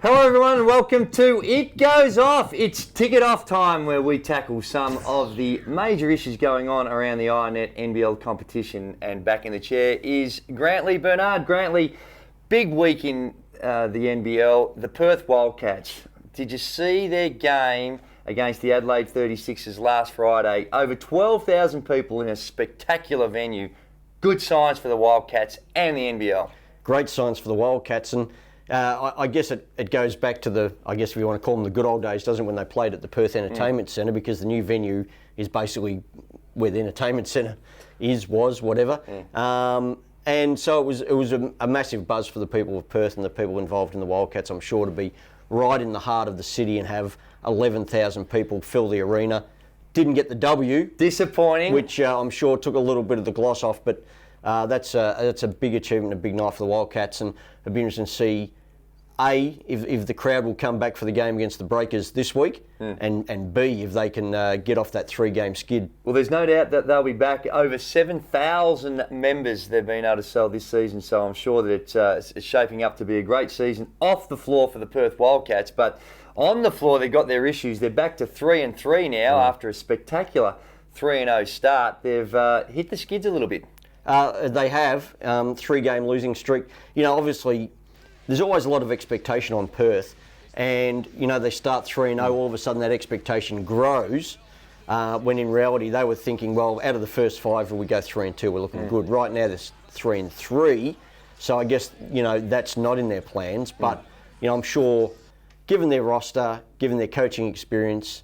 Hello everyone and welcome to It Goes Off. It's ticket off time where we tackle some of the major issues going on around the INET NBL competition, and back in the chair is Grantley Bernard. Grantley, big week in the NBL, the Perth Wildcats. Did you see their game against the Adelaide 36ers last Friday? Over 12,000 people in a spectacular venue. Good signs for the Wildcats and the NBL. Great signs for the Wildcats, and I guess it goes back to the, I guess if you want to call them the good old days, doesn't it, when they played at the Perth Entertainment Centre, because the new venue is basically where the entertainment centre was, whatever. And so it was a massive buzz for the people of Perth and the people involved in the Wildcats, I'm sure, to be right in the heart of the city and have 11,000 people fill the arena. Didn't get the W. Disappointing. Which I'm sure took a little bit of the gloss off, but that's a big achievement, a big night for the Wildcats, and it'll be interesting to see if the crowd will come back for the game against the Breakers this week, and B, if they can get off that 3-game skid. Well, there's no doubt that they'll be back. Over 7,000 members they've been able to sell this season, so I'm sure that it's shaping up to be a great season off the floor for the Perth Wildcats. But on the floor, they've got their issues. They're back to 3-3 now after a spectacular 3-0 start. They've hit the skids a little bit. They have 3-game losing streak. You know, obviously, there's always a lot of expectation on Perth, and you know they start 3-0. All of a sudden, that expectation grows. When in reality, they were thinking, well, out of the first 5, if we go 3-2, we're looking good. Right now, there's 3-3, so I guess you know that's not in their plans. But you know, I'm sure, given their roster, given their coaching experience,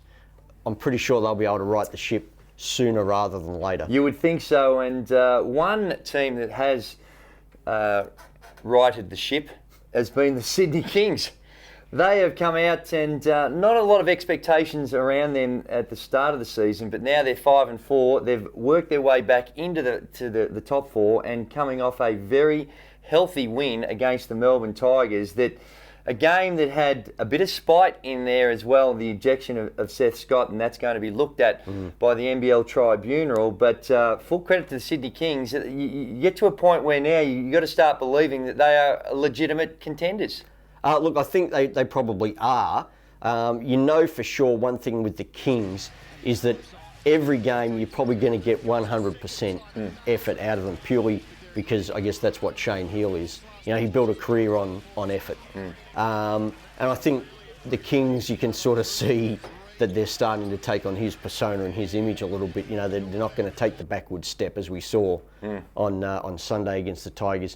I'm pretty sure they'll be able to right the ship sooner rather than later. You would think so, and one team that has righted the ship has been the Sydney Kings. They have come out and not a lot of expectations around them at the start of the season, but now they're 5-4. They've worked their way back into the top 4 and coming off a very healthy win against the Melbourne Tigers. That a game that had a bit of spite in there as well, the ejection of Seth Scott, and that's going to be looked at by the NBL Tribunal. But full credit to the Sydney Kings. You get to a point where now you've got to start believing that they are legitimate contenders. Look, I think they probably are. You know for sure one thing with the Kings is that every game you're probably going to get 100% effort out of them, purely because I guess that's what Shane Heal is. You know, he built a career on effort. And I think the Kings, you can sort of see that they're starting to take on his persona and his image a little bit. You know, they're not going to take the backward step as we saw on Sunday against the Tigers.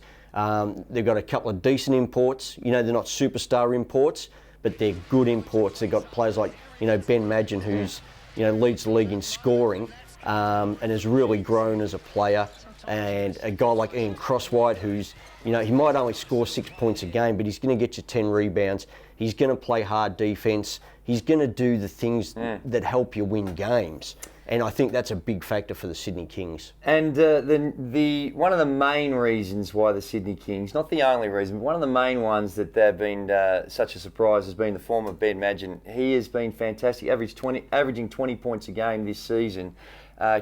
They've got a couple of decent imports. You know, they're not superstar imports, but they're good imports. They've got players like, you know, Ben Madgen, who's, you know, leads the league in scoring and has really grown as a player. And a guy like Ian Crosswhite, who's, you know, he might only score 6 points a game, but he's going to get you 10 rebounds. He's going to play hard defence. He's going to do the things that help you win games. And I think that's a big factor for the Sydney Kings. And the one of the main reasons why the Sydney Kings, not the only reason, but one of the main ones that they've been such a surprise has been the form of Ben Madgen. He has been fantastic, averaging 20 points a game this season.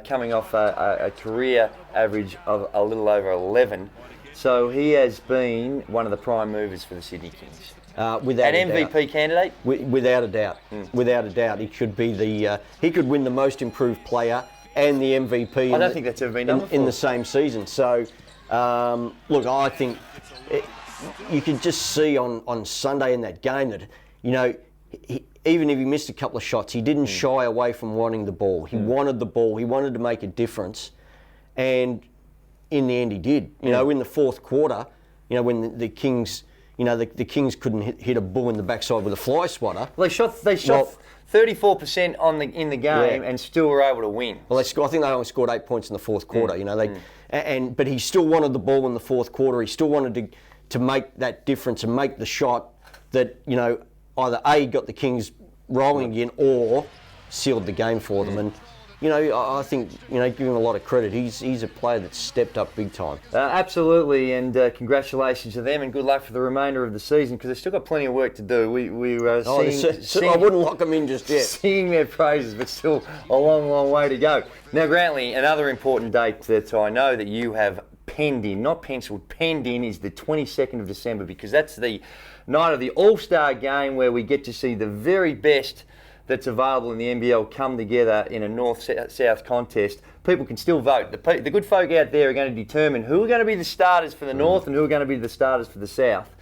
Coming off a career average of a little over 11. So he has been one of the prime movers for the Sydney Kings. Without an MVP candidate? Without a doubt. Without a doubt. He could be he could win the most improved player and the MVP I don't think that's ever been done in the same season. So, look, I think you could just see on Sunday in that game that, you know, even if he missed a couple of shots, he didn't shy away from wanting the ball. He wanted the ball. He wanted to make a difference. And in the end, he did. You know, in the fourth quarter, you know, when the Kings, you know, the Kings couldn't hit a bull in the backside with a fly swatter. Well, they shot 34% in the game and still were able to win. Well, I think they only scored 8 points in the fourth quarter. You know, but he still wanted the ball in the fourth quarter. He still wanted to make that difference and make the shot that, you know, either A, got the Kings rolling again or sealed the game for them. And I think, give him a lot of credit. He's a player that's stepped up big time. Absolutely, and congratulations to them, and good luck for the remainder of the season, because they've still got plenty of work to do. We I wouldn't lock them in just yet. Singing their praises, but still a long, long way to go. Now, Grantley, another important date that I know that you have penned in, not penciled, penned in, is the 22nd of December, because that's the night of the All-Star game where we get to see the very best that's available in the NBL come together in a north-south contest. People can still vote. The good folk out there are going to determine who are going to be the starters for the north and who are going to be the starters for the south.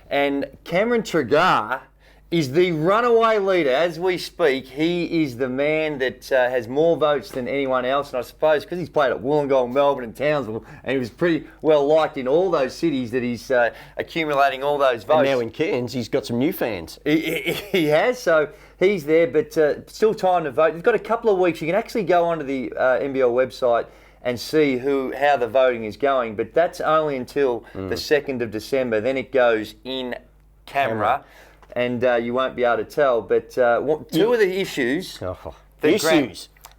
And Cameron Tregar is the runaway leader. As we speak, he is the man that has more votes than anyone else. And I suppose because he's played at Wollongong, Melbourne and Townsville, and he was pretty well liked in all those cities, that he's accumulating all those votes. And now in Cairns, he's got some new fans. He has, so he's there, but still time to vote. You've got a couple of weeks. You can actually go onto the NBL website and see how the voting is going, but that's only until the 2nd of December. Then it goes in camera. And you won't be able to tell. But two of the issues...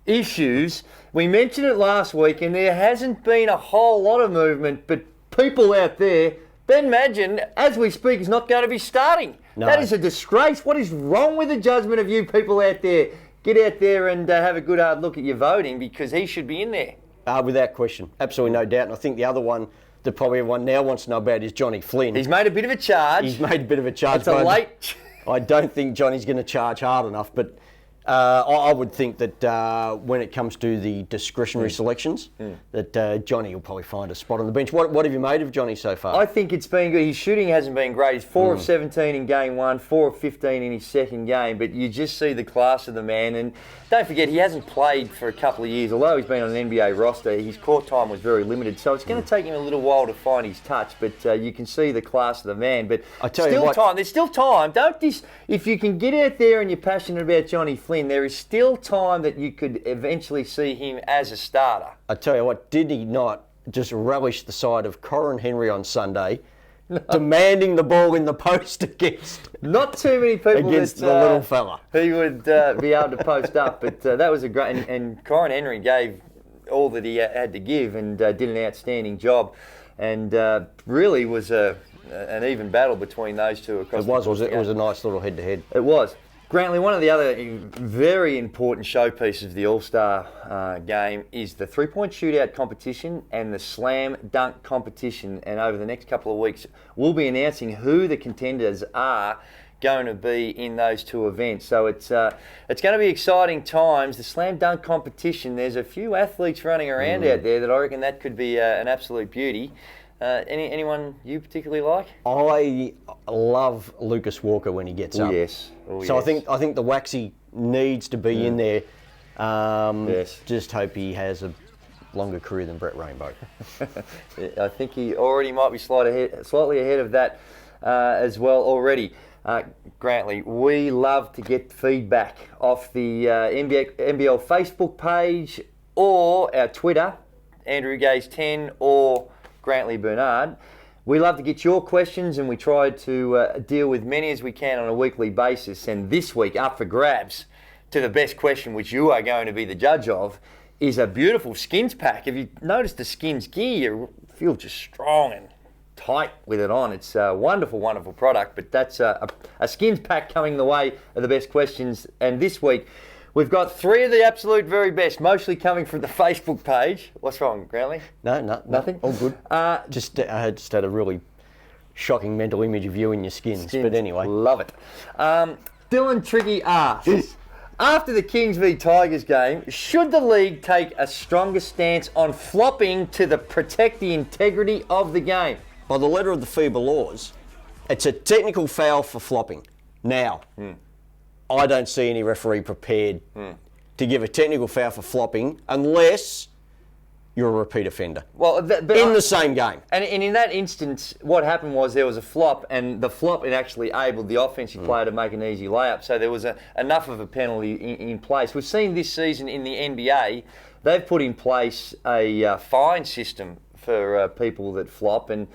Issues. We mentioned it last week, and there hasn't been a whole lot of movement, but people out there... Ben Madgen, as we speak, is not going to be starting. No. That is a disgrace. What is wrong with the judgment of you people out there? Get out there and have a good hard look at your voting, because he should be in there. Without question. Absolutely no doubt. And I think the other one that probably everyone now wants to know about is Johnny Flynn. He's made a bit of a charge. It's a late... I don't think Johnny's going to charge hard enough, but I would think that when it comes to the discretionary selections, that Johnny will probably find a spot on the bench. What have you made of Johnny so far? I think it's been good. His shooting hasn't been great. He's 4 of 17 in game one, 4 of 15 in his second game, but you just see the class of the man. And don't forget, he hasn't played for a couple of years. Although he's been on an NBA roster, his court time was very limited, so it's going to take him a little while to find his touch, but you can see the class of the man. But there's still time. If you can get out there and you're passionate about Johnny Flynn, there is still time that you could eventually see him as a starter. I tell you what, did he not just relish the sight of Corin Henry on Sunday, demanding the ball in the post against... Not too many people against the little fella. He would be able to post up, but that was a great... And Corin Henry gave all that he had to give and did an outstanding job, and really was an even battle between those two across the course. It was a nice little head-to-head. It was. Grantley, one of the other very important showpieces of the All-Star game is the three-point shootout competition and the slam dunk competition. And over the next couple of weeks, we'll be announcing who the contenders are going to be in those two events. So it's going to be exciting times. The slam dunk competition, there's a few athletes running around out there that I reckon that could be an absolute beauty. Anyone you particularly like? I love Lucas Walker when he gets up. Yes. I think the Waxy needs to be in there. Yes. Just hope he has a longer career than Brett Rainbow. I think he already might be slightly ahead of that as well already. Grantley, we love to get feedback off the NBL Facebook page or our Twitter, Andrew Gaze 10 or Grantley Bernard. We love to get your questions, and we try to deal with many as we can on a weekly basis. And this week, up for grabs to the best question, which you are going to be the judge of, is a beautiful Skins pack. If you notice the Skins gear, you feel just strong and tight with it on. It's a wonderful, wonderful product. But that's a Skins pack coming the way of the best questions. And this week, we've got 3 of the absolute very best, mostly coming from the Facebook page. What's wrong, Grantley? No, nothing. All good. I just had a really shocking mental image of you in your skins. But anyway. Love it. Dylan Triggy asks, after the Kings v Tigers game, should the league take a stronger stance on flopping to protect the integrity of the game? By the letter of the FIBA laws, it's a technical foul for flopping. Now, I don't see any referee prepared to give a technical foul for flopping unless you're a repeat offender. Well, the same game. And in that instance, what happened was there was a flop, and the flop it actually enabled the offensive player to make an easy layup. So there was enough of a penalty in place. We've seen this season in the NBA, they've put in place a fine system for people that flop, and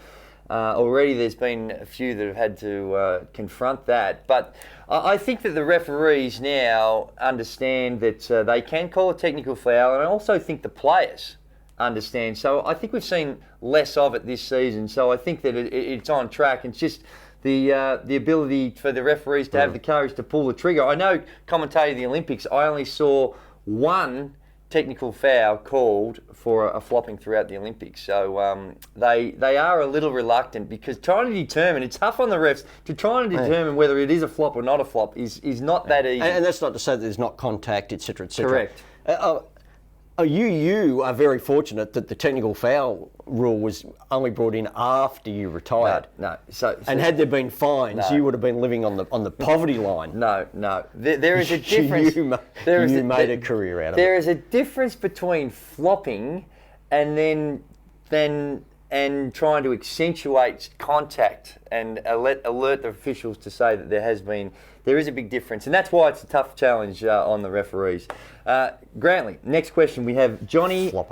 Already there's been a few that have had to confront that. But I think that the referees now understand that they can call a technical foul, and I also think the players understand. So I think we've seen less of it this season. So I think that it's on track. It's just the ability for the referees to have the courage to pull the trigger. I know, commentating the Olympics, I only saw one technical foul called for a flopping throughout the Olympics. So they are a little reluctant, because trying to determine, it's tough on the refs to try and determine whether it is a flop or not a flop is not that easy. And that's not to say that there's not contact, etc., etc. Correct. You are very fortunate that the technical foul rule was only brought in after you retired. No. So and had there been fines, you would have been living on the poverty line. No. There is a difference. you made a career out of it. There is a difference between flopping and then trying to accentuate contact and alert the officials to say that there is a big difference, and that's why it's a tough challenge on the referees. Grantley, next question we have Johnny Ko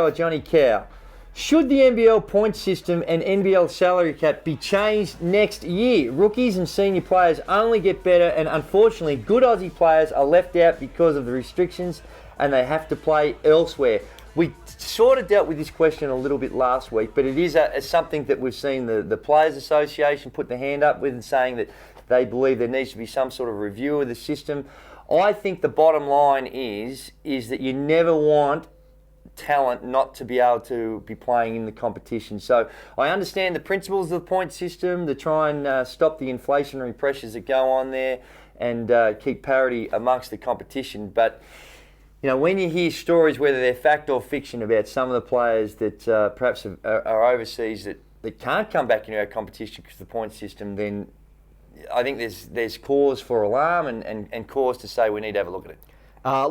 or Johnny Cow. Should the NBL point system and NBL salary cap be changed next year? Rookies and senior players only get better, and unfortunately good Aussie players are left out because of the restrictions and they have to play elsewhere. We sort of dealt with this question a little bit last week, but it is something that we've seen the Players Association put their hand up with and saying that they believe there needs to be some sort of review of the system. I think the bottom line is that you never want talent not to be able to be playing in the competition. So I understand the principles of the point system to try and stop the inflationary pressures that go on there and keep parity amongst the competition. But you know, when you hear stories, whether they're fact or fiction, about some of the players that perhaps are overseas that can't come back into our competition because of the point system, then I think there's cause for alarm and cause to say we need to have a look at it.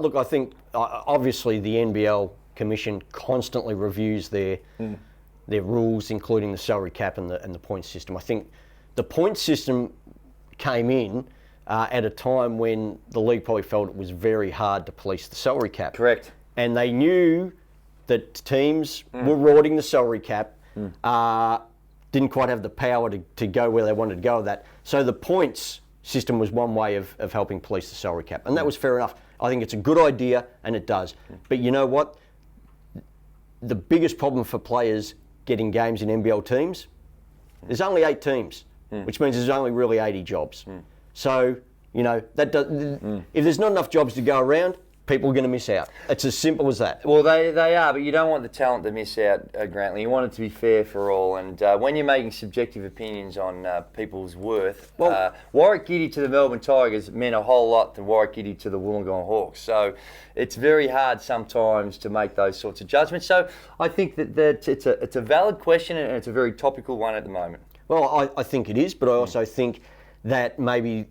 Look, I think obviously the NBL Commission constantly reviews their rules, including the salary cap and the point system. I think the point system came in at a time when the league probably felt it was very hard to police the salary cap. Correct. And they knew that teams were rorting the salary cap, didn't quite have the power to go where they wanted to go with that. So the points system was one way of helping police the salary cap. And that was fair enough. I think it's a good idea, and it does. But you know what? The biggest problem for players getting games in NBL teams, there's only 8 teams, which means there's only really 80 jobs. So, you know, that if there's not enough jobs to go around, people are going to miss out. It's as simple as that. Well, they are, but you don't want the talent to miss out, Grantley. You want it to be fair for all. And when you're making subjective opinions on people's worth, Warwick Giddy to the Melbourne Tigers meant a whole lot to Warwick Giddy to the Wollongong Hawks. So it's very hard sometimes to make those sorts of judgments. So I think that it's a valid question, and it's a very topical one at the moment. Well, I think it is, but I also think that maybe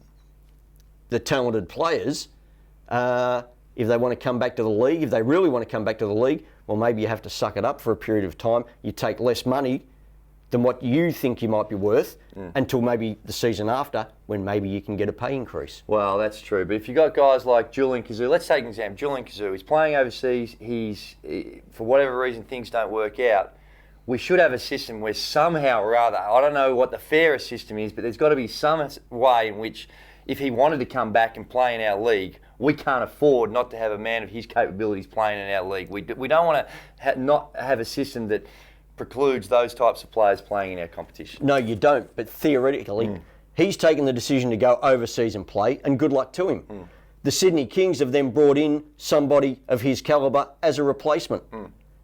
the talented players, if they want to come back to the league, if they really want to come back to the league, well, maybe you have to suck it up for a period of time. You take less money than what you think you might be worth until maybe the season after, when maybe you can get a pay increase. Well, that's true. But if you've got guys like Julian Kazoo, let's take an example. Julian Kazoo, he's playing overseas. For whatever reason, things don't work out. We should have a system where somehow or other, I don't know what the fairest system is, but there's got to be some way in which, if he wanted to come back and play in our league, we can't afford not to have a man of his capabilities playing in our league. We don't want to not have a system that precludes those types of players playing in our competition. No, you don't. But theoretically, he's taken the decision to go overseas and play, and good luck to him. The Sydney Kings have then brought in somebody of his calibre as a replacement.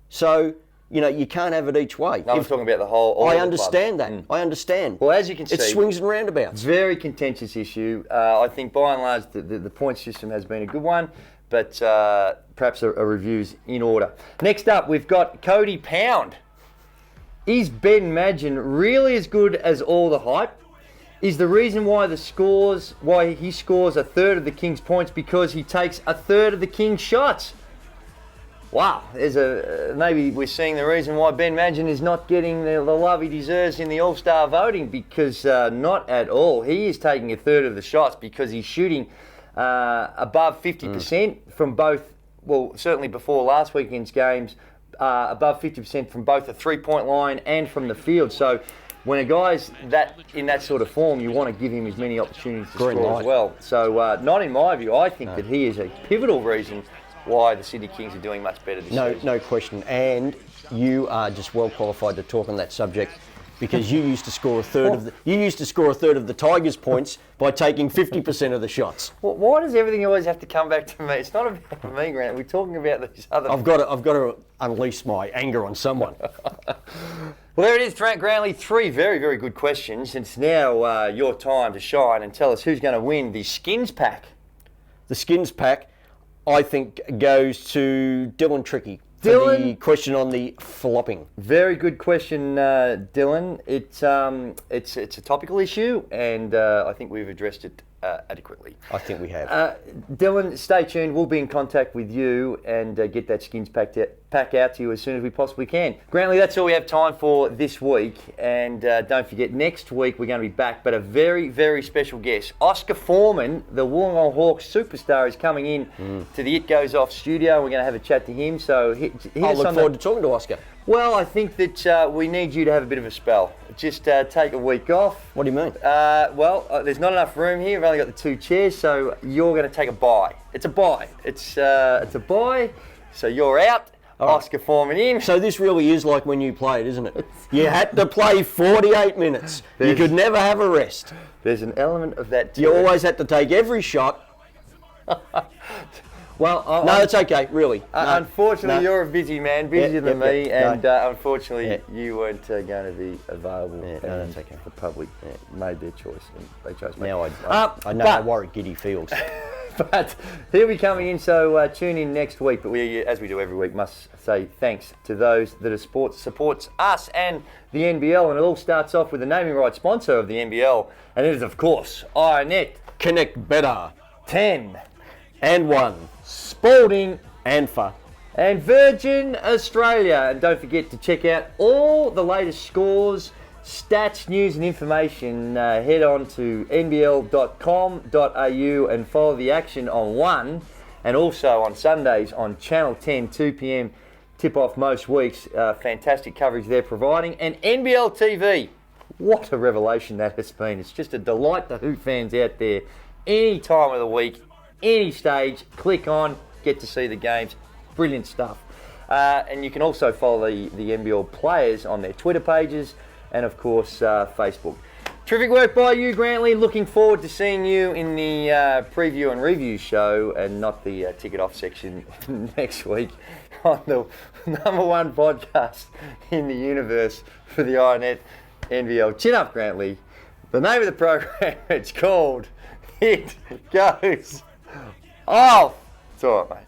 So, you know, you can't have it each way. No, I'm talking about the whole. I understand that. I understand. Well, as you can see, it swings and roundabouts. Very contentious issue. I think by and large the point system has been a good one, but perhaps a review's in order. Next up, we've got Cody Pound. Is Ben Madgen really as good as all the hype? Is the reason why he scores a third of the Kings' points because he takes a third of the Kings' shots? Wow, maybe we're seeing the reason why Ben Madgen is not getting the love he deserves in the All-Star voting, because not at all. He is taking a third of the shots because he's shooting above 50% from both, well, certainly before last weekend's games, above 50% from both the three-point line and from the field. So when a guy's in that sort of form, you want to give him as many opportunities to score as well. So not in my view. I think that he is a pivotal reason why the Sydney Kings are doing much better this season. No question. And you are just well qualified to talk on that subject, because you used to score a third of the Tigers' points by taking 50% of the shots. Well, why does everything always have to come back to me? It's not about me, Grant. We're talking about these other. I've got to unleash my anger on someone. Well, there it is, Grant Grantley. 3 very, very good questions. It's now your time to shine and tell us who's going to win the Skins pack. The Skins pack, I think, goes to Dylan Tricky. For the question on the flopping. Very good question, Dylan. It's a topical issue, and I think we've addressed it adequately. I think we have. Dylan, stay tuned. We'll be in contact with you and get that Skins pack out to you as soon as we possibly can. Grantley, that's all we have time for this week. And don't forget, next week we're going to be back, but a very, very special guest. Oscar Foreman, the Wollongong Hawks superstar, is coming in to the It Goes Off studio. We're going to have a chat to him. So I look forward to talking to Oscar. Well, I think that we need you to have a bit of a spell. Just take a week off. What do you mean? There's not enough room here. We've only got the 2 chairs, so you're going to take a bye. It's a bye. It's a bye. So you're out. Oscar Foreman in. So this really is like when you played, isn't it? You had to play 48 minutes. You could never have a rest. There's an element of that too. You always had to take every shot. Well, no, it's okay, really. Unfortunately, you're a busy man, busier than me, and unfortunately, you weren't going to be available. No, that's okay. The public made their choice, and they chose me. Now I know how Warwick Giddy feels. But he'll be coming in, so tune in next week. But we, as we do every week, must say thanks to those that supports us and the NBL. And it all starts off with the naming rights sponsor of the NBL, and it is, of course, iNet. Connect better. 10 and 1. Spalding and Fa. And Virgin Australia. And don't forget to check out all the latest scores, stats, news and information. Head on to nbl.com.au and follow the action on 1 and also on Sundays on Channel 10, 2 p.m. tip-off most weeks. Fantastic coverage they're providing. And NBL TV, what a revelation that has been. It's just a delight to Hoop fans out there. Any time of the week, any stage, click on, get to see the games. Brilliant stuff. And you can also follow the NBL players on their Twitter pages and, of course, Facebook. Terrific work by you, Grantley. Looking forward to seeing you in the preview and review show and not the ticket off section next week on the #1 podcast in the universe for the iNet NBL. Chin up, Grantley. The name of the program, it's called It Goes Off. It's all right, mate.